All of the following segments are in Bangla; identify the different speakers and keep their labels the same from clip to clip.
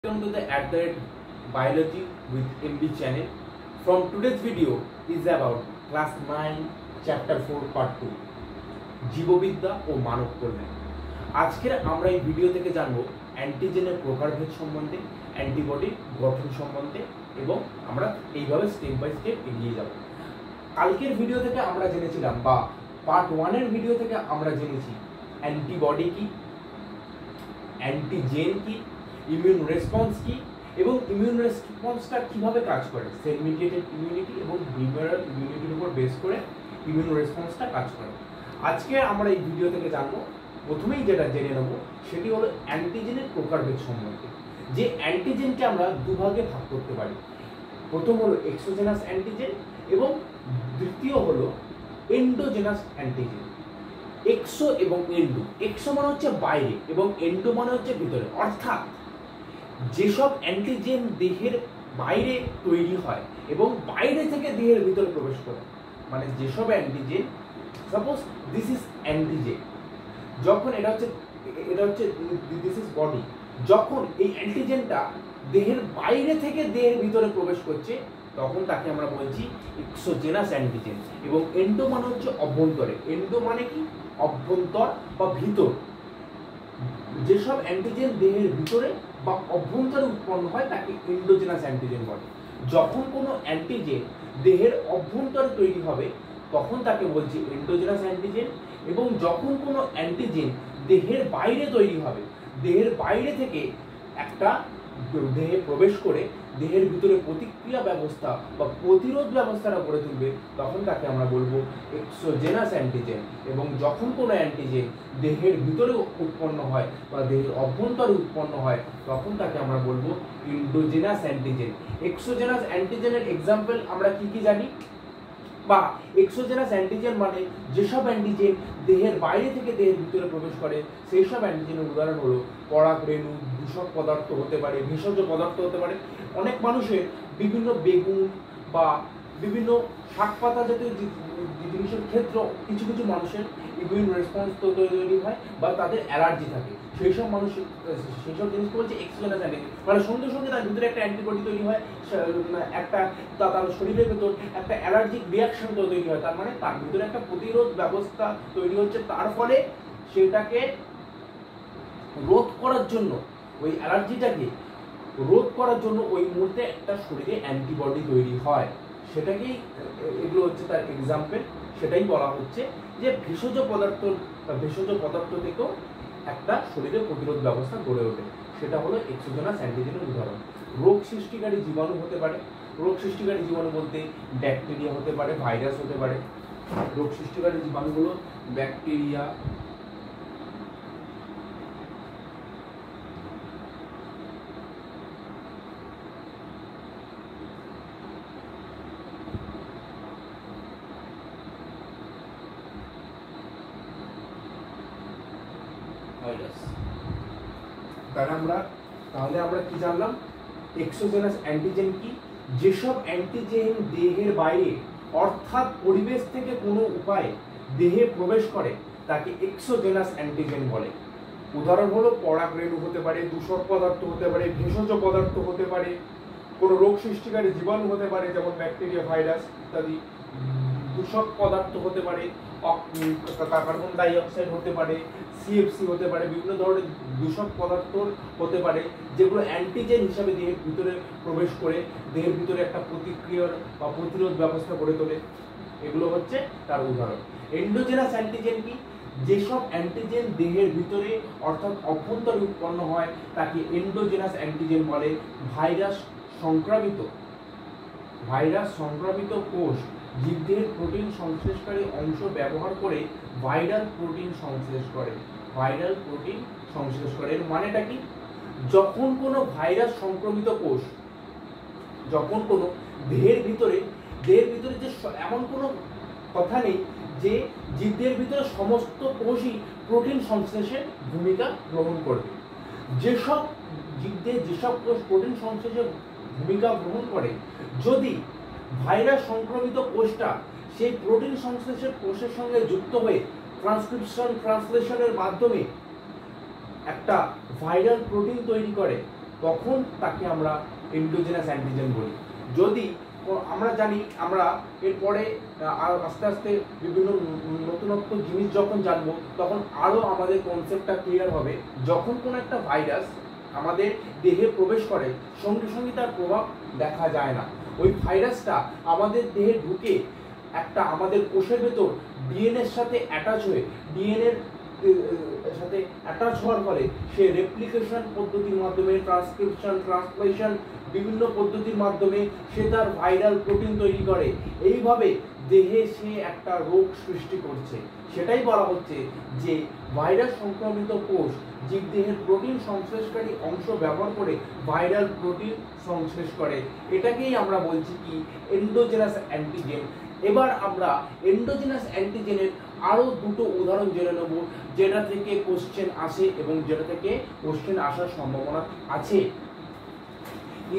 Speaker 1: Welcome to the Biology with MB channel. From today's video is about class 9 chapter 4 part 2 জীববিদ্যা ও মানব কল্যাণ। আজকের আমরা এই ভিডিও থেকে জানবো অ্যান্টিজেনের প্রকারভেদ সম্বন্ধে, অ্যান্টিবডি গঠন সম্বন্ধে এবং আমরা এইভাবে স্টেপ বাই স্টেপ এগিয়ে যাব। কালকের ভিডিও থেকে আমরা জেনেছিলাম বা পার্ট 1 এর ভিডিও থেকে আমরা জেনেছি অ্যান্টিবডি কি, অ্যান্টিজেন কি, ইমিউন রেসপন্স কি এবং ইমিউন রেসপন্সটা কিভাবে কাজ করে, সেল মিডিয়েটেড ইমিউনিটি এবং হিউম্যারাল ইমিউনিটির উপর বেস করে ইমিউন রেসপন্সটা কাজ করে। আজকে আমরা এই ভিডিও থেকে জানবো, প্রথমেই যেটা জেনে নেব সেটি হলো অ্যান্টিজেনের প্রকারভেদ সম্বন্ধে। যে অ্যান্টিজেনকে আমরা দুভাগে ভাগ করতে পারি, প্রথম হলো এক্সোজেনাস অ্যান্টিজেন এবং দ্বিতীয় হলো এন্ডোজেনাস অ্যান্টিজেন। এক্সো এবং এন্ডো, এক্সো মানে হচ্ছে বাইরে এবং এন্ডো মানে হচ্ছে ভিতরে, অর্থাৎ যেসব অ্যান্টিজেন দেহের বাইরে তৈরি হয় এবং বাইরে থেকে দেহের ভিতরে প্রবেশ করে, মানে যেসব antigen, suppose this is antigen, যখন এটা হচ্ছে দিস ইজ বডি, যখন এই অ্যান্টিজেনটা দেহের বাইরে থেকে দেহের ভিতরে প্রবেশ করছে তখন তাকে আমরা বলছি এক্সোজেনাস অ্যান্টিজেন। এবং এন্ডো মানে হচ্ছে অভ্যন্তরে, এন্ডো মানে কি অভ্যন্তর বা ভিতর। যেসব অ্যান্টিজেন দেহের ভিতরে বা অভ্যন্তরে উৎপন্ন হয় তাকে এন্ডোজেনাস অ্যান্টিজেন বলে। যখন কোনো অ্যান্টিজেন দেহের অভ্যন্তরে তৈরি হবে তখন তাকে বলছি এন্ডোজেনাস অ্যান্টিজেন। এবং যখন কোনো অ্যান্টিজেন দেহের বাইরে তৈরি হবে, দেহের বাইরে থেকে একটা দেহে প্রবেশ করে দেহের ভিতরে প্রতিক্রিয়া ব্যবস্থা বা প্রতিরোধ ব্যবস্থাটা গড়ে তুলবে তখন তাকে আমরা বলবো এক্সোজেনাস অ্যান্টিজেন। এবং যখন কোনো অ্যান্টিজেন দেহের ভিতরে উৎপন্ন হয় বা দেহের অভ্যন্তরে উৎপন্ন হয় তখন তাকে আমরা বলবো এন্ডোজেনাস অ্যান্টিজেন। এক্সোজেনাস অ্যান্টিজেনের এক্সাম্পল আমরা কি কি জানি, বা এক্সোজেনাস অ্যান্টিজেন মানে যেসব অ্যান্টিজেন দেহের বাইরে থেকে দেহের ভিতরে প্রবেশ করে সেই সব অ্যান্টিজেনের উদাহরণ হলো পরাগ রেণু, দূষক পদার্থ হতে পারে, ভেষজ পদার্থ হতে পারে। অনেক মানুষের বিভিন্ন বেগুন বা বিভিন্ন শাক পাতা জাতীয় জিনিসের ক্ষেত্রে কিছু কিছু মানুষের ইমিউন রেসপন্স তৈরি হয় বা তাদের অ্যালার্জি থাকে, সেই সব মানুষের সেই সব জিনিসকে বলছে এক্সোজেনাস অ্যান্টিজেন। মানে সঙ্গে সঙ্গে তার ভিতরে একটা অ্যান্টিবডি তৈরি হয়, একটা তার শরীরের ভেতর একটা অ্যালার্জিক রিয়াকশন তৈরি হয়, তার মানে তার ভিতরে একটা প্রতিরোধ ব্যবস্থা তৈরি হচ্ছে। তার ফলে সেটাকে রোধ করার জন্য, ওই অ্যালার্জিটাকে রোধ করার জন্য ওই মুহূর্তে একটা শরীরে অ্যান্টিবডি তৈরি হয়, সেটাকেই এগুলো হচ্ছে তার এক্সাম্পল। সেটাই বলা হচ্ছে যে ভেষজ পদার্থ থেকেও একটা শরীরে প্রতিরোধ ব্যবস্থা গড়ে ওঠে, সেটা হলো এক্সোজেনাস অ্যান্টিজেনের উদাহরণ। রোগ সৃষ্টিকারী জীবাণু হতে পারে, রোগ সৃষ্টিকারী জীবাণু বলতে ব্যাকটেরিয়া হতে পারে, ভাইরাস হতে পারে। রোগ সৃষ্টিকারী জীবাণুগুলো ব্যাকটেরিয়া, ভাইরাস। তাহলে আমরা কি জানলাম, এক্সোজেনাস অ্যান্টিজেন কি, যেসব অ্যান্টিজেন দেহের বাইরে অর্থাৎ পরিবেশ থেকে কোনো উপায়ে দেহে প্রবেশ করে তাকে এক্সোজেনাস অ্যান্টিজেন বলে। উদাহরণ হলো পরাগ রেণু হতে পারে, দূষক পদার্থ হতে পারে, ভেষজ পদার্থ হতে পারে, কোনো রোগ সৃষ্টিকারী জীবাণু হতে পারে যেমন ব্যাকটেরিয়া, ভাইরাস ইত্যাদি। দূষক পদার্থ হতে পারে, কার্বন ডাই অক্সাইড হতে পারে, সিএফসি হতে পারে, বিভিন্ন ধরনের দূষক পদার্থ হতে পারে যেগুলো অ্যান্টিজেন হিসাবে দেহের ভিতরে প্রবেশ করে দেহের ভিতরে একটা প্রতিক্রিয়ার বা প্রতিরোধ ব্যবস্থা গড়ে তোলে। এগুলো হচ্ছে তার উদাহরণ। এন্ডোজেনাস অ্যান্টিজেন কি, যেসব অ্যান্টিজেন দেহের ভিতরে অর্থাৎ অভ্যন্তরে উৎপন্ন হয় তাকে এন্ডোজেনাস অ্যান্টিজেন বলে। ভাইরাস সংক্রামিত কোষ জীবদেহের প্রোটিন সংশ্লেষকারী অংশ ব্যবহার করে ভাইরাল প্রোটিন সংশ্লেষ করে। এর মানেটা কি, যখন কোনো ভাইরাস সংক্রমিত কোষ, যখন কোনো দেহের ভিতরে যে এমন কোনো কথা নেই যে জীবদের ভিতরে সমস্ত কোষই প্রোটিন সংশ্লেষের ভূমিকা গ্রহণ করবে। যেসব কোষ প্রোটিন সংশ্লেষের ভূমিকা গ্রহণ করে, যদি ভাইরাস সংক্রমিত কোষটা সেই প্রোটিন সংশ্লেষের কোষের সঙ্গে যুক্ত হয়ে ট্রান্সলেশনের মাধ্যমে একটা ভাইরাল প্রোটিন তৈরি করে তখন তাকে আমরা এন্ডোজেনাস অ্যান্টিজেন বলি। যদি আমরা জানি, আমরা এরপরে আস্তে আস্তে বিভিন্ন নতুনত্ব জিনিস যখন জানবো তখন আরও আমাদের কনসেপ্টটা ক্লিয়ার হবে। যখন কোনো একটা ভাইরাস আমাদের দেহে প্রবেশ করে সঙ্গে সঙ্গে তার প্রভাব দেখা যায় না। ওই ভাইরাসটা আমাদের দেহে ঢুকে একটা আমাদের কোষের ভেতর ডিএনএর সাথে অ্যাটাচ হয়ে ডিএনএর সাথে অ্যাটাচ হওয়ার ফলে সে রেপ্লিকেশন পদ্ধতির মাধ্যমে, ট্রান্সক্রিপশন, ট্রান্সলেশন বিভিন্ন পদ্ধতির মাধ্যমে সে তার ভাইরাল প্রোটিন তৈরি করে। এইভাবে দেহে সে একটা রোগ সৃষ্টি করছে। সেটাই বলা হচ্ছে যে ভাইরাস সংক্রমিত কোষ জীবদেহের প্রোটিন সংশ্লেষকারী অংশ ব্যবহার করে ভাইরাল প্রোটিন সংশ্লেষ করে। এটাকেই আমরা বলছি কি এন্ডোজেনাস অ্যান্টিজেন। এবার আমরা এন্ডোজেনাস অ্যান্টিজেনের আরো দুটো উদাহরণ জেনে নেব, যেটা থেকে কোশ্চেন আসে এবং যেটা থেকে কোশ্চেন আসার সম্ভাবনা আছে।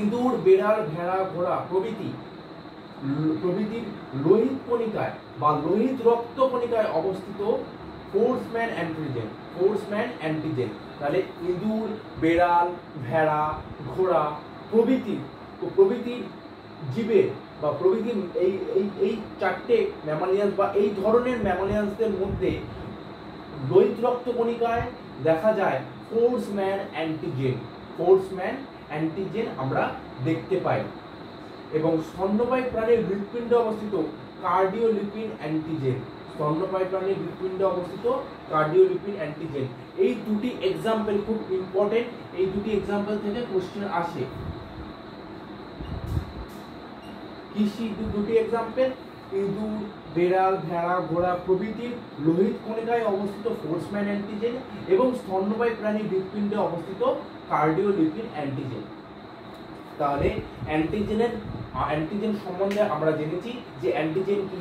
Speaker 1: ইঁদুর, বেড়াল, ভেড়া, ঘোড়া প্রভৃতির লোহিত কণিকায় বা লোহিত রক্ত কণিকায় অবস্থিত ফোর্সম্যান অ্যান্টিজেন। তাহলে ইঁদুর, বেড়াল, ভেড়া, ঘোড়া প্রভৃতির জীবের বা প্রভৃতি এই চারটে ম্যামালিয়ান্স বা এই ধরনের ম্যামালিয়ান্সদের মধ্যে লোহিত রক্ত কণিকায় দেখা যায় ফোর্সম্যান অ্যান্টিজেন আমরা দেখতে পাই। এবং স্তন্যপায়ী প্রাণীর হৃৎপিণ্ডে অবস্থিত কার্ডিওলিপিন অ্যান্টিজেন। এই দুটি এক্সাম্পল খুব ইম্পর্টেন্ট। এই দুটি এক্সাম্পল থেকে কোশ্চেন আসে। দুটি এক্সাম্পল, ইঁদুর, বেড়াল, ভেড়া, ঘোড়া প্রভৃতির লোহিত কণিকায় অবস্থিত ফোর্সম্যান অ্যান্টিজেন এবং স্তন্যপায়ী প্রাণীর হৃৎপিণ্ডে অবস্থিত কার্ডিওলিপিন অ্যান্টিজেন। তাহলে অ্যান্টিজেন সম্বন্ধে আমরা জেনেছি যে অ্যান্টিজেন কি।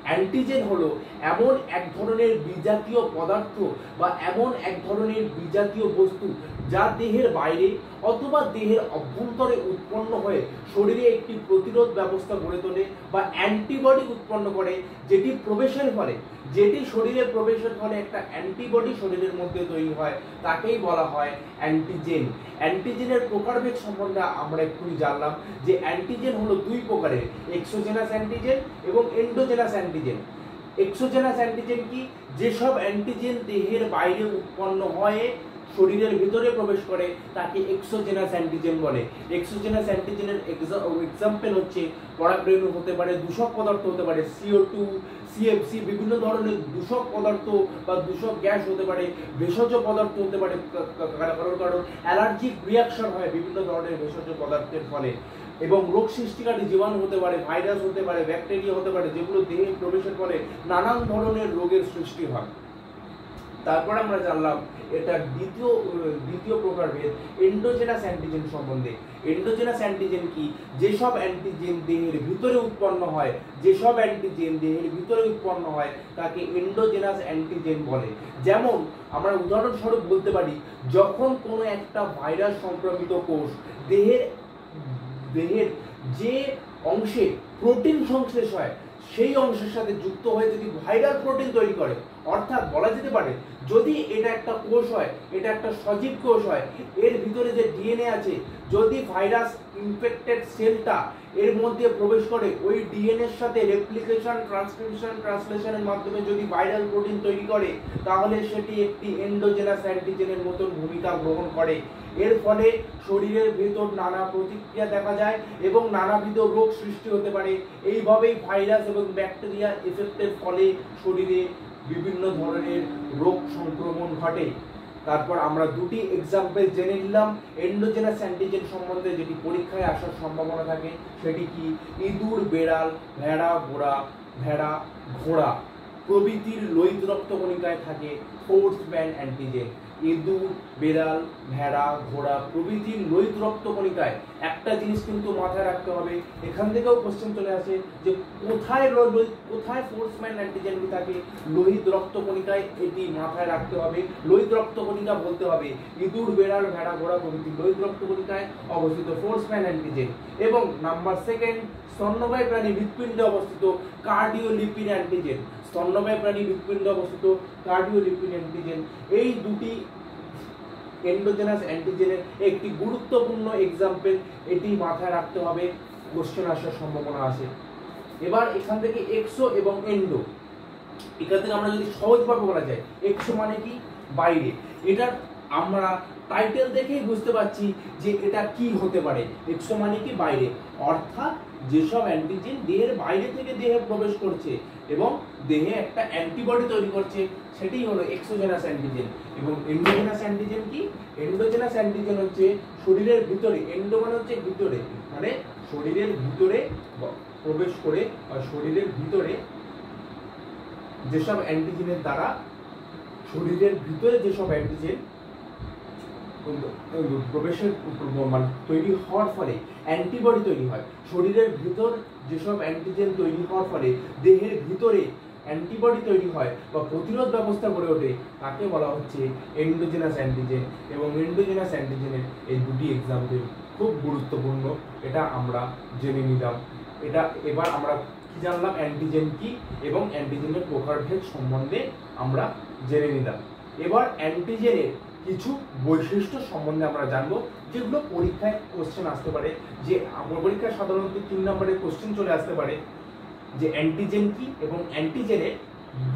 Speaker 1: অ্যান্টিজেন হলো এমন এক ধরনের বিজাতীয় পদার্থ বা এমন এক ধরনের বিজাতীয় বস্তু যা দেহের বাইরে অথবা দেহের অভ্যন্তরে উৎপন্ন হয়ে শরীরে একটি প্রতিরোধ ব্যবস্থা গড়ে তোলে বা অ্যান্টিবডি উৎপন্ন করে, যেটি শরীরে প্রবেশের ফলে একটা অ্যান্টিবডি শরীরের মধ্যে তৈরি হয়, তাকেই বলা হয় অ্যান্টিজেন। অ্যান্টিজেনের প্রকারভেদ সম্বন্ধে আমরা এক্ষুনি জানলাম যে অ্যান্টিজেন হলো দুই প্রকারের, এক্সোজেনাস অ্যান্টিজেন এবং এন্ডোজেনাস অ্যান্টিজেন। এক্সোজেনাস অ্যান্টিজেন কি? যেসব অ্যান্টিজেন দেহের বাইরে উৎপন্ন হয়ে শরীরের ভিতরে প্রবেশ করে তাকে এক্সোজেনাস অ্যান্টিজেন বলে। এক্সোজেনাস অ্যান্টিজেনের এক্সাম্পল হচ্ছে পরাগরেণু হতে পারে, দূষক পদার্থ হতে পারে CO2, CFC, বিভিন্ন ধরনের দূষক পদার্থ বা দূষক গ্যাস হতে পারে, ভেষজ পদার্থ হতে পারে, কারণ অ্যালার্জিক রিয়াকশন হয় বিভিন্ন ধরনের ভেষজ পদার্থের ফলে, এবং রোগ সৃষ্টিকারী জীবাণু হতে পারে, ভাইরাস হতে পারে, ব্যাকটেরিয়া হতে পারে, যেগুলো দেহে প্রবেশের ফলে নানান ধরনের রোগের সৃষ্টি হয়। তারপর আমরা জানলাম এটা দ্বিতীয় প্রকারভেদ এন্ডোজেনাস অ্যান্টিজেন সম্বন্ধে। এন্ডোজেনাস অ্যান্টিজেন কি? যেসব অ্যান্টিজেন দেহের ভিতরে উৎপন্ন হয় তাকে এন্ডোজেনাস অ্যান্টিজেন বলে। যেমন আমরা উদাহরণস্বরূপ বলতে পারি, যখন কোনো একটা ভাইরাস সংক্রমিত কোষ দেহের যে অংশে প্রোটিন সংশ্লেষ হয় সেই অংশের সাথে যুক্ত হয়ে যদি ভাইরাল প্রোটিন তৈরি করে, অর্থাৎ বলা যেতে পারে যদি এটা একটা কোষ হয়, এটা একটা সজীব কোষ হয়, এর ভিতরে যে ডিএনএ আছে, যদি ভাইরাস ইনফেক্টেড সেলটা এর মধ্যে প্রবেশ করে ওই ডিএনএর সাথে রেপ্লিকেশন, ট্রান্সক্রিপশন, ট্রান্সলেশনের মাধ্যমে যদি ভাইরাল প্রোটিন তৈরি করে, তাহলে সেটি একটি এন্ডোজেনাস অ্যান্টিজেনের মতন ভূমিকা গ্রহণ করে। এর ফলে শরীরের ভেতর নানা প্রতিক্রিয়া দেখা যায় এবং নানাবিধ রোগ সৃষ্টি হতে পারে। এইভাবেই ভাইরাস এবং ব্যাকটেরিয়া এফেক্টের ফলে শরীরে বিভিন্ন ধরনের রোগ সংক্রমণ ঘটে। তারপর আমরা দুটি এক্সাম্পল জেনে নিলাম এন্ডোজেনাস অ্যান্টিজেন সম্বন্ধে, যেটি পরীক্ষায় আসার সম্ভাবনা থাকে। সেটি কি? ইঁদুর, বেড়াল, ভেড়া, ঘোড়া প্রভৃতির লোহিত রক্ত কণিকায় থাকে ফোর্সম্যান অ্যান্টিজেন। ইঁদুর, বেড়াল, ভেড়া, ঘোড়া প্রভৃতির লোহিত রক্ত কণিকায় একটা জিনিস কিন্তু মাথায় রাখতে হবে, এখান থেকেও কোশ্চেন চলে আসে যে কোথায় ফোর্সম্যান অ্যান্টিজেনটি থাকে? লোহিত রক্ত কণিকায়। এটি মাথায় রাখতে হবে। লোহিত রক্ত কণিকা বলতে হবে ইঁদুর, বেড়াল, ভেড়া, ঘোড়া প্রভৃতির লোহিত রক্ত কণিকায় অবস্থিত ফোর্সম্যান অ্যান্টিজেন। এবং নাম্বার সেকেন্ড, স্তন্যপায়ী প্রাণী হৃৎপিণ্ডে অবস্থিত কার্ডিওলিপিন অ্যান্টিজেন। স্তন্যপায়ী প্রাণী হৃৎপিণ্ডে অবস্থিত কার্ডিওলিপিন অ্যান্টিজেন। এই দুটি এন্ডোজেনাস অ্যান্টিজেনের একটি গুরুত্বপূর্ণ এক্সাম্পল, এটি মাথায় রাখতে হবে, কোশ্চেন আসার সম্ভাবনা আছে। এবার এখান থেকে এক্সো এবং এন্ডো, এখান থেকে আমরা যদি সহজভাবে বলা যায়, এক্সো মানে কি, বাইরে। এটার আমরা টাইটেল দেখেই বুঝতে পারছি যে এটা কি হতে পারে। এক্সো মানে কি, বাইরে, অর্থাৎ যেসব অ্যান্টিজেন দেহের বাইরে থেকে দেহে প্রবেশ করছে এবং দেহে একটা অ্যান্টিবডি তৈরি করছে, সেটাই হলো এক্সোজেনাস অ্যান্টিজেন। এবং এন্ডোজেনাস অ্যান্টিজেন কি, এন্ডোজেনাস অ্যান্টিজেন হচ্ছে শরীরের ভিতরে, এন্ডো মানে হচ্ছে ভিতরে, মানে শরীরের ভিতরে প্রবেশ করে বা শরীরের ভিতরে যেসব অ্যান্টিজেনের দ্বারা, শরীরের ভিতরে যেসব অ্যান্টিজেন প্রবেশের মানে তৈরি হওয়ার ফলে অ্যান্টিবডি তৈরি হয়। শরীরের ভিতর যেসব অ্যান্টিজেন তৈরি হওয়ার ফলে দেহের ভিতরে অ্যান্টিবডি তৈরি হয় বা প্রতিরোধ ব্যবস্থা গড়ে ওঠে, তাকে বলা হচ্ছে এন্ডোজেনাস অ্যান্টিজেন। এবং এন্ডোজেনাস অ্যান্টিজেনের এই দুটি এক্সাম্পল খুব গুরুত্বপূর্ণ, এটা আমরা জেনে নিলাম। এটা এবার আমরা কি জানলাম, অ্যান্টিজেন কি এবং অ্যান্টিজেনের প্রকারভেদ সম্বন্ধে আমরা জেনে নিলাম। এবার অ্যান্টিজেনের কিছু বৈশিষ্ট্য সম্বন্ধে আমরা জানবো, যেগুলো পরীক্ষায় কোশ্চেন আসতে পারে। যে পরীক্ষায় সাধারণত 3 নম্বরের কোশ্চেন চলে আসতে পারে যে অ্যান্টিজেন কি এবং অ্যান্টিজেনের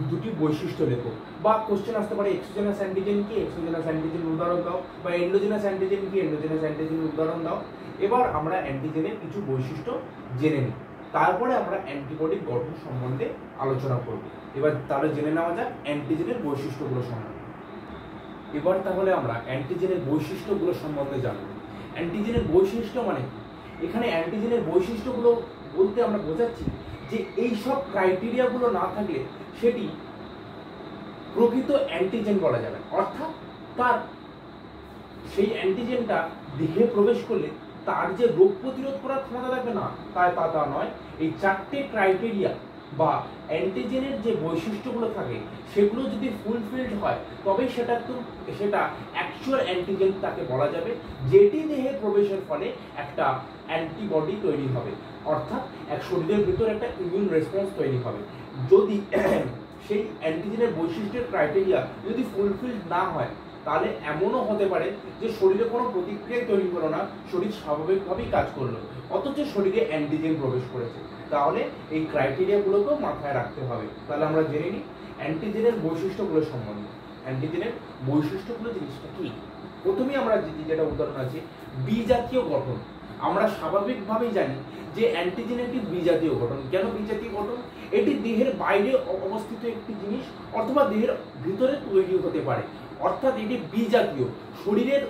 Speaker 1: দুটি বৈশিষ্ট্য লেখো, বা কোশ্চেন আসতে পারে এক্সোজেনাস অ্যান্টিজেন কি, এক্সোজেনাস অ্যান্টিজেনের উদাহরণ দাও, বা এন্ডোজেনাস অ্যান্টিজেন কি, এন্ডোজেনাস অ্যান্টিজেনের উদাহরণ দাও। এবার আমরা অ্যান্টিজেনের কিছু বৈশিষ্ট্য জেনে নিই, তারপরে আমরা অ্যান্টিবডির গঠন সম্বন্ধে আলোচনা করব। এবার তাহলে জেনে নেওয়া যাক অ্যান্টিজেনের বৈশিষ্ট্যগুলো সম্বন্ধে। এবার তাহলে আমরা অ্যান্টিজেনের বৈশিষ্ট্যগুলো সম্বন্ধে জানব। অ্যান্টিজেনের বৈশিষ্ট্য মানে কি? এখানে অ্যান্টিজেনের বৈশিষ্ট্যগুলো বলতে আমরা বোঝাচ্ছি যে এই সব ক্রাইটেরিয়াগুলো না থাকলে সেটি প্রকৃত অ্যান্টিজেন বলা যাবে, অর্থাৎ তার সেই অ্যান্টিজেনটা দেহে প্রবেশ করলে তার যে রোগ প্রতিরোধ করার ক্ষমতা থাকবে না, তা নয়। এই 4টে ক্রাইটেরিয়া বা অ্যান্টিজেনের যে বৈশিষ্ট্যগুলো থাকে সেগুলো যদি ফুলফিলড হয়, তবে সেটা অ্যাকচুয়াল অ্যান্টিজেন তাকে বলা যাবে, যেটি দেহে প্রবেশের ফলে একটা অ্যান্টিবডি তৈরি হবে, অর্থাৎ এক শরীরের ভিতরে একটা ইমিউন রেসপন্স তৈরি হবে। যদি সেই অ্যান্টিজেনের বৈশিষ্ট্যের ক্রাইটেরিয়া যদি ফুলফিলড না হয়, তাহলে এমনও হতে পারে যে শরীরে কোনো প্রতিক্রিয়া তৈরি হলো না, শরীর স্বাভাবিকভাবেই কাজ করলো, অথচ শরীরে অ্যান্টিজেন প্রবেশ করেছে। তাহলে এই ক্রাইটেরিয়াগুলোকেও মাথায় রাখতে হবে। তাহলে আমরা জেনে নিই অ্যান্টিজেনের বৈশিষ্ট্যগুলো সম্বন্ধে। অ্যান্টিজেনের বৈশিষ্ট্যগুলো জিনিসটা কি? প্রথমেই আমরা যেটা উদাহরণ আছে, বি জাতীয় গঠন। আমরা স্বাভাবিকভাবেই জানি যে অ্যান্টিজেন একটি বি জাতীয় গঠন। কেন বি জাতীয় গঠন? এটি দেহের বাইরে অবস্থিত একটি জিনিস অথবা দেহের ভিতরে তৈরি হতে পারে, অর্থাৎ এটি বি জাতীয়, শরীরের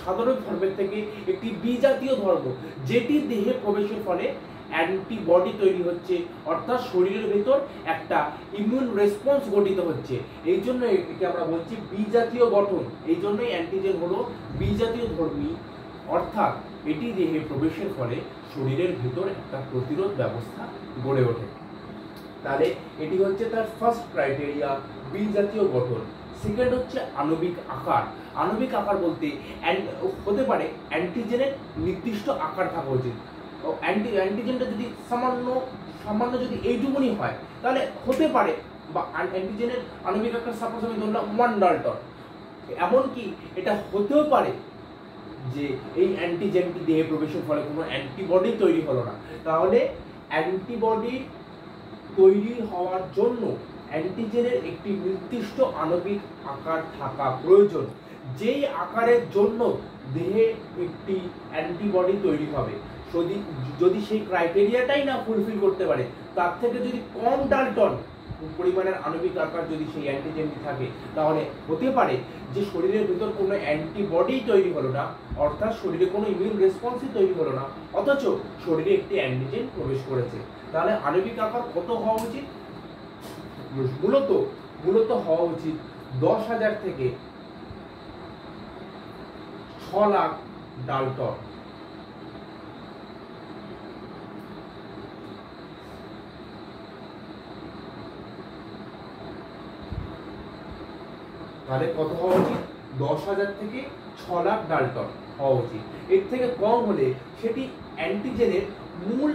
Speaker 1: সাধারণ ধর্মের থেকে একটি বি জাতীয় ধর্ম, যেটি দেহে প্রবেশের ফলে অ্যান্টিবডি তৈরি হচ্ছে, অর্থাৎ শরীরের ভেতর একটা ইমিউন রেসপন্স গঠিত হচ্ছে। এই জন্য একে আমরা বলছি বি জাতীয় গঠন। এই জন্যই অ্যান্টিজেন হলো বি জাতীয় ধর্মী, অর্থাৎ এটি দেহে প্রবেশের ফলে শরীরের ভিতর একটা প্রতিরোধ ব্যবস্থা গড়ে ওঠে। তাহলে এটি হচ্ছে তার ফার্স্ট ক্রাইটেরিয়া, বি জাতীয় গঠন। সেকেন্ড হচ্ছে আণবিক আকার। আণবিক আকার বলতে হতে পারে অ্যান্টিজেনের নির্দিষ্ট আকার থাকা উচিত। অ্যান্টিজেনটা যদি সামান্য যদি এইটুকুনি হয়, তাহলে হতে পারে, বা অ্যান্টিজেনের আণবিক আকার সাপোজ আমি ধরলাম 1 ডাল্টন, এমনকি এটা হতেও পারে যে এই অ্যান্টিজেনটি দেহে প্রবেশের ফলে কোনো অ্যান্টিবডি তৈরি হলো না। তাহলে অ্যান্টিবডি তৈরি হওয়ার জন্য অ্যান্টিজেনের একটি নির্দিষ্ট আণবিক আকার থাকা প্রয়োজন, যেই আকারের জন্য দেহে একটি অ্যান্টিবডি তৈরি হবে। যদি সেই ক্রাইটেরিয়াটাই না ফুলফিল করতে পারে, তার থেকে যদি কম ডাল্টন পরিমাণের আণবিক আকার যদি সেই অ্যান্টিজেনটি থাকে, তাহলে হতে পারে যে শরীরের ভিতর কোনো অ্যান্টিবডি তৈরি হলো না, অর্থাৎ শরীরে কোনো ইমিউন রেসপন্সই তৈরি হলো না, অথচ শরীরে একটি অ্যান্টিজেন প্রবেশ করেছে। তাহলে আণবিক আকার কত হওয়া উচিত? মূলত হওয়া উচিত 10,000 থেকে 6 লাখ ডাল্টন। তাহলে কত হওয়া উচিত? 10,000 থেকে 6 লাখ ডাল্টন হওয়া উচিত। এর থেকে কম হলে সেটি অ্যান্টিজেনের মূল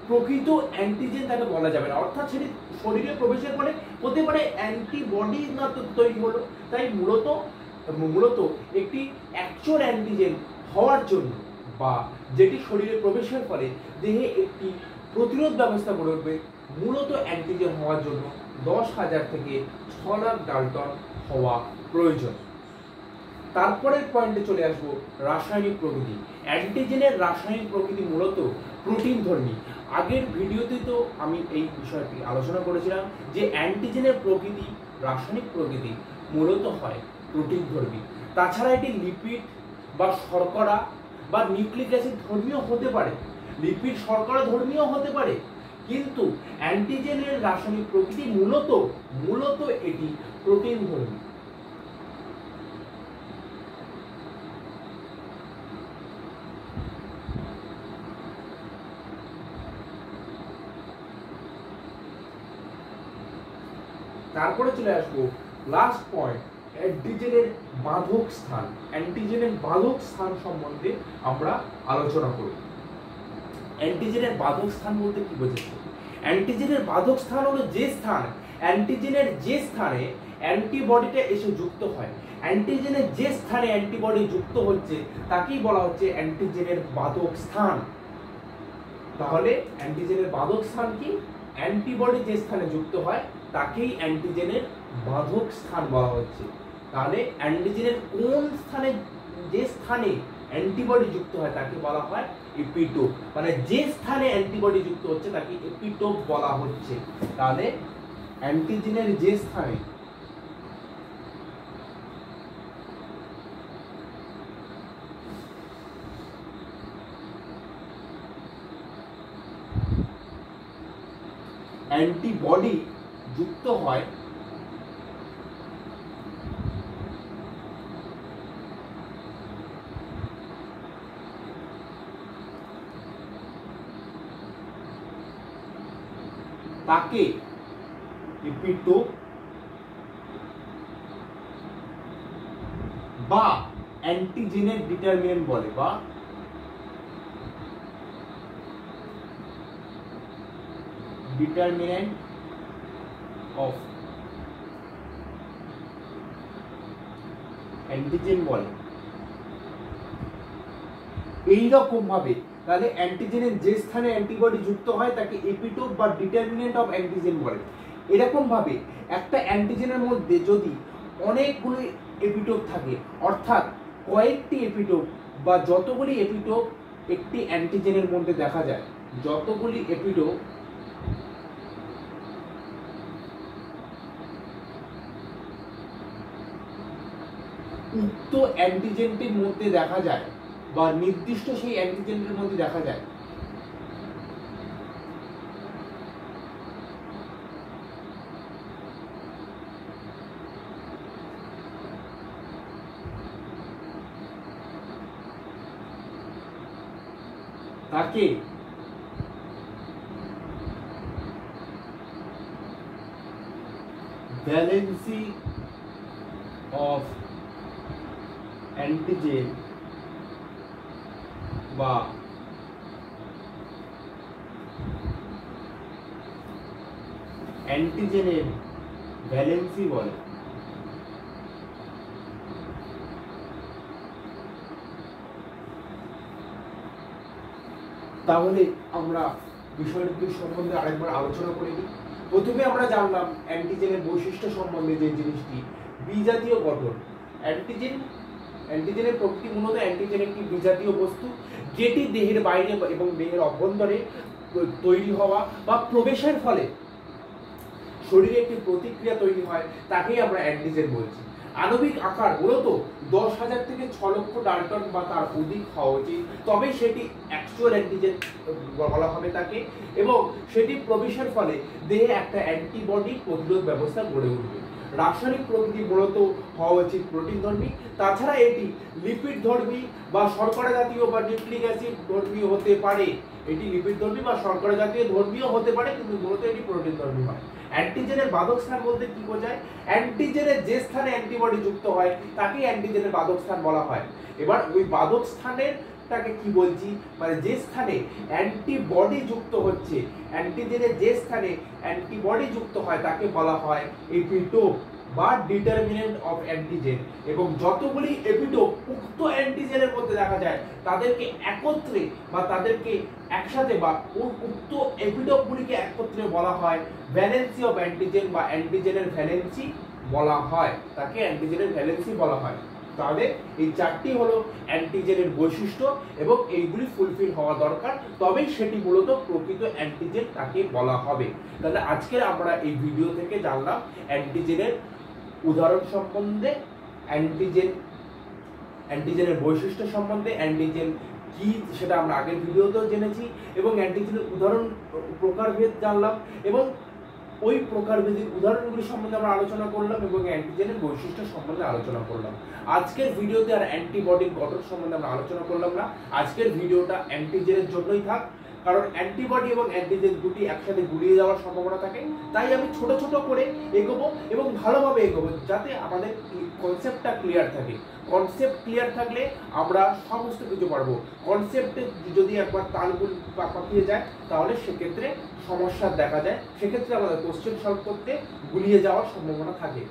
Speaker 1: প্রকৃত অ্যান্টিজেন তাকে বলা যাবে না, অর্থাৎ সেটি শরীরে প্রবেশের ফলে হতে পারে অ্যান্টিবডি না তৈরি হলো। তাই মূলত মূলত একটি অ্যাকচুয়াল অ্যান্টিজেন হওয়ার জন্য বা যেটি শরীরে প্রবেশের ফলে দেহে একটি প্রতিরোধ ব্যবস্থা গড়ে উঠবে, মূলত অ্যান্টিজেন হওয়ার জন্য 10,000 থেকে 6 লাখ ডাল্টন হওয়া প্রয়োজন। তারপরের পয়েন্টে চলে আসবো রাসায়নিক প্রকৃতি। অ্যান্টিজেনের রাসায়নিক প্রকৃতি মূলত প্রোটিন ধর্মী। আগের ভিডিওতে তো আমি এই বিষয়টি আলোচনা করেছিলাম যে অ্যান্টিজেনের প্রকৃতি, রাসায়নিক প্রকৃতি মূলত হয় প্রোটিন ধর্মী। তাছাড়া এটি লিপিড বা শর্করা বা নিউক্লিক অ্যাসিড ধর্মীয় হতে পারে, লিপিড শর্করা ধর্মীয় হতে পারে, কিন্তু অ্যান্টিজেনের রাসায়নিক প্রকৃতি মূলত এটি প্রোটিন ধর্মী। তারপরে চলে আসবো লাস্ট পয়েন্ট, অ্যান্টিজেনের বাধক স্থান। অ্যান্টিজেনের বাধক স্থান সম্বন্ধে আমরা আলোচনা করব। অ্যান্টিজেনের বাধক স্থান বলতে কি বোঝাচ্ছে? অ্যান্টিজেনের বাধক স্থান হলো যে স্থান, অ্যান্টিজেনের যে স্থানে অ্যান্টিবডিটা এসে যুক্ত হয়, অ্যান্টিজেনের যে স্থানে অ্যান্টিবডি যুক্ত হচ্ছে তাকেই বলা হচ্ছে অ্যান্টিজেনের বাধক স্থান। তাহলে অ্যান্টিজেনের বাধক স্থান কি? অ্যান্টিবডি যে স্থানে যুক্ত হয় তাকেই অ্যান্টিজেনের বাধক স্থান বলা হচ্ছে। তাহলে অ্যান্টিজেনের কোন স্থানে, যে স্থানে অ্যান্টিবডি যুক্ত হয় তাকে বলা হয় এপিটোপ, মানে যে স্থানে অ্যান্টিবডি যুক্ত হচ্ছে তাকে এপিটোপ বলা হচ্ছে। তাহলে অ্যান্টিজেনের যে স্থানে অ্যান্টিবডি যুক্ত হয় তাকে এপিটোপ বা অ্যান্টিজেনের ডিটারমিনেন্ট বলে, বা ডিটারমিনেন্ট অফ অ্যান্টিজেন বলে। এইরকম ভাবে তাহলে অ্যান্টিজেনের যে স্থানে অ্যান্টিবডি যুক্ত হয় তাকে এপিটোপ বা ডিটারমিনেন্ট অফ অ্যান্টিজেন বলে। এরকম ভাবে একটা অ্যান্টিজেনের মধ্যে যদি অনেকগুলো এপিটোপ থাকে, অর্থাৎ কয়েকটি এপিটোপ বা যতগুলি এপিটোপ একটি অ্যান্টিজেনের মধ্যে দেখা যায়, যতগুলি এপিটোপ উক্ত অ্যান্টিজেনটির মধ্যে দেখা যায় বা নির্দিষ্ট সেই অ্যান্টিজেনের মধ্যে দেখা যায়, তাকে ভ্যালেন্সি অফ অ্যান্টিজেন বা অ্যান্টিজেনের ভ্যালেন্সি বলে। তাহলে আমরা বিষয়টি সম্বন্ধে আরেকবার আলোচনা করে নিই। প্রথমে আমরা জানলাম অ্যান্টিজেনের বৈশিষ্ট্য সম্বন্ধে, যে জিনিসটি বিজাতীয় গঠন। অ্যান্টিজেনের প্রকৃতি মূলত অ্যান্টিজেন একটি বিজাতীয় বস্তু যেটি দেহের বাইরে এবং দেহের অভ্যন্তরে তৈরি হওয়া বা প্রবেশের ফলে শরীরে একটি প্রতিক্রিয়া তৈরি হয়, তাকেই আমরা অ্যান্টিজেন বলছি। আণবিক আকার মূলত 10,000 থেকে 6 লক্ষ ডাল্টন বা তার অধিক হওয়া উচিত, তবে সেটি অ্যাকচুয়াল অ্যান্টিজেন বলা হবে তাকে, এবং সেটি প্রবেশের ফলে দেহে একটা অ্যান্টিবডি প্রতিরোধ ব্যবস্থা গড়ে উঠবে। রাসায়নিক প্রকৃতি মূলত হওয়া উচিত প্রোটিন ধর্মী। তাছাড়া এটি লিপিড ধর্মী বা শর্করা জাতীয় বা নিউক্লিক অ্যাসিড ধর্মীয় হতে পারে। এটি লিপিড ধর্মী বা শর্করা জাতীয় ধর্মীয় হতে পারে, কিন্তু মূলত এটি প্রোটিন ধর্মী হয়। অ্যান্টিজেনের বাধক স্থান বলতে কি বোঝায়? অ্যান্টিজেনের যে স্থানে অ্যান্টিবডি যুক্ত হয় তাকে অ্যান্টিজেনের বাধক স্থান বলা হয়। এবার ওই বাধক স্থানের তাকে কি বলছি, মানে যে স্থানে অ্যান্টিবডি যুক্ত হচ্ছে, অ্যান্টিজেনের যে স্থানে অ্যান্টিবডি যুক্ত হয় তাকে বলা হয় এপিটোপ বা ডিটারমিনেন্ট অফ অ্যান্টিজেন, এবং যতগুলি এপিটোপ উক্ত অ্যান্টিজেনের মধ্যে দেখা যায় তাদেরকে একত্রে বা তাদেরকে একসাথে বা উক্ত এপিটোপগুলিকে একত্রে বলা হয় ভ্যালেন্সি অফ অ্যান্টিজেন বা অ্যান্টিজেনের ভ্যালেন্সি বলা হয়, তাকে অ্যান্টিজেনের ভ্যালেন্সি বলা হয়। তাহলে এই চারটি হলো অ্যান্টিজেনের বৈশিষ্ট্য এবং এইগুলি ফুলফিল হওয়া দরকার, তবেই সেটি মূলত প্রকৃত অ্যান্টিজেন তাকে বলা হবে। তাহলে আজকে আমরা এই ভিডিও থেকে জানলাম অ্যান্টিজেনের উদাহরণ সম্বন্ধে, অ্যান্টিজেনের বৈশিষ্ট্য সম্বন্ধে, অ্যান্টিজেন কি সেটা আমরা আগের ভিডিওতেও জেনেছি, এবং অ্যান্টিজেনের উদাহরণ প্রকারভেদ জানলাম, এবং ওই প্রকারভেদের উদাহরণগুলি সম্বন্ধে আমরা আলোচনা করলাম, এবং অ্যান্টিজেনের বৈশিষ্ট্য সম্বন্ধে আলোচনা করলাম। আজকের ভিডিওতে আর অ্যান্টিবডির গঠন সম্বন্ধে আমরা আলোচনা করলাম না। আজকের ভিডিওটা অ্যান্টিজেনের জন্যই থাক, কারণ অ্যান্টিবডি এবং অ্যান্টিজেন দুটি একসাথে গুলিয়ে যাওয়ার সম্ভাবনা থাকে। তাই আমি ছোট ছোট করে এগোবো এবং ভালোভাবে এগোবো, যাতে আমাদের কনসেপ্টটা ক্লিয়ার থাকে। কনসেপ্ট ক্লিয়ার থাকলে আমরা সমস্ত কিছু পারবো। কনসেপ্টে যদি একবার তালগুল পাকিয়ে যায় তাহলে সেক্ষেত্রে সমস্যা দেখা যায়, সেক্ষেত্রে আমাদের কোশ্চেন সলভ করতে গুলিয়ে যাওয়ার সম্ভাবনা থাকে।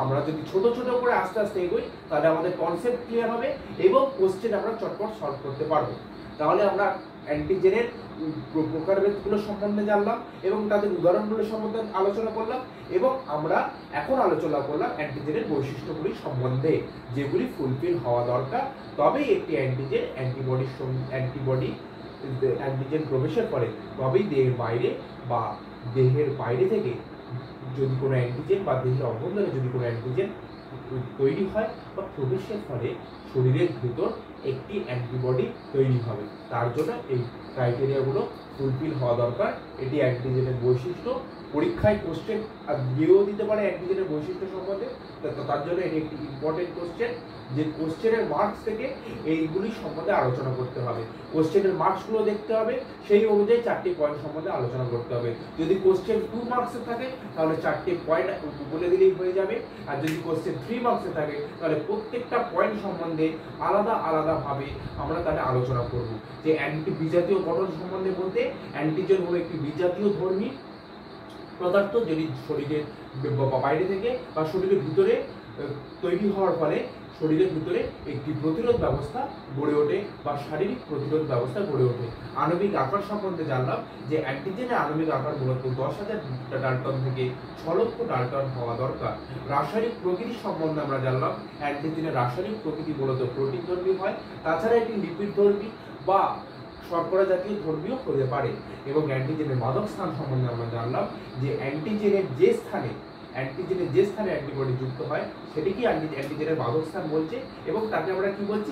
Speaker 1: আমরা যদি ছোট ছোট করে আস্তে আস্তে এগোই তাহলে আমাদের কনসেপ্ট ক্লিয়ার হবে এবং কোশ্চেন আমরা চটপট সলভ করতে পারবো। তাহলে আমরা অ্যান্টিজেনের প্রকারভেদগুলো সম্বন্ধে জানলাম এবং তাদের উদাহরণগুলো সম্বন্ধে আলোচনা করলাম, এবং আমরা এখন আলোচনা করলাম অ্যান্টিজেনের বৈশিষ্ট্যগুলি সম্বন্ধে, যেগুলি ফুলফিল হওয়া দরকার, তবেই একটি অ্যান্টিজেন অ্যান্টিজেন প্রবেশের পরে তবেই দেহের বাইরে বা দেহের বাইরে থেকে যদি কোনো অ্যান্টিজেন বা দেহের অভ্যন্তরে যদি কোনো অ্যান্টিজেন তৈরি হয় বা প্রবেশের ফলে শরীরের ভিতর একটি অ্যান্টিবডি তৈরি হবে। তার জন্য এই ক্রাইটেরিয়াগুলো ফুলফিল হওয়া দরকার। এটি অ্যান্টিজেনের বৈশিষ্ট্য। পরীক্ষায় কোশ্চেন দিয়েও দিতে পারে অ্যান্টিজেনের বৈশিষ্ট্য সম্বন্ধে, তার জন্য এটি একটি ইম্পর্টেন্ট কোশ্চেন, যে কোশ্চেনের মার্কস থেকে এইগুলি সম্বন্ধে আলোচনা করতে হবে। কোশ্চেনের মার্কসগুলো দেখতে হবে, সেই অনুযায়ী 4টি পয়েন্ট সম্বন্ধে আলোচনা করতে হবে। যদি কোশ্চেন 2 মার্কসে থাকে তাহলে 4টি পয়েন্ট বলে দিলেই হয়ে যাবে, আর যদি কোশ্চেন 3 মার্কসে থাকে তাহলে প্রত্যেকটা পয়েন্ট সম্বন্ধে আলাদা আলাদাভাবে আমরা তাহলে আলোচনা করব। যে বিজাতীয় গঠন সম্বন্ধে বলতে অ্যান্টিজেন হলো একটি বিজাতীয় ধর্মী পদার্থ, যেটি শরীরের বাইরে থেকে বা শরীরের ভিতরে তৈরি হওয়ার ফলে শরীরের ভিতরে একটি প্রতিরোধ ব্যবস্থা গড়ে ওঠে বা শারীরিক প্রতিরোধ ব্যবস্থা গড়ে ওঠে। আণবিক আকার সম্বন্ধে জানলাম যে অ্যান্টিজেনের আণবিক আকার মূলত 10,000 ডাল্টন থেকে 6 লক্ষ ডাল্টন হওয়া দরকার। রাসায়নিক প্রকৃতি সম্বন্ধে আমরা জানলাম অ্যান্টিজেনের রাসায়নিক প্রকৃতি মূলত প্রোটিন ধর্মী হয়, তাছাড়া এটি লিপিড ধর্মী বা শর্করা জাতীয় ধর্মীয় হতে পারে। এবং অ্যান্টিজেনের মাদক স্থান সম্বন্ধে আমরা জানলাম যে অ্যান্টিজেনের যে স্থানে অ্যান্টিবডি যুক্ত হয় সেটি কি অ্যান্টিজেনের মাদক স্থান বলছে, এবং তাকে আমরা কি বলছি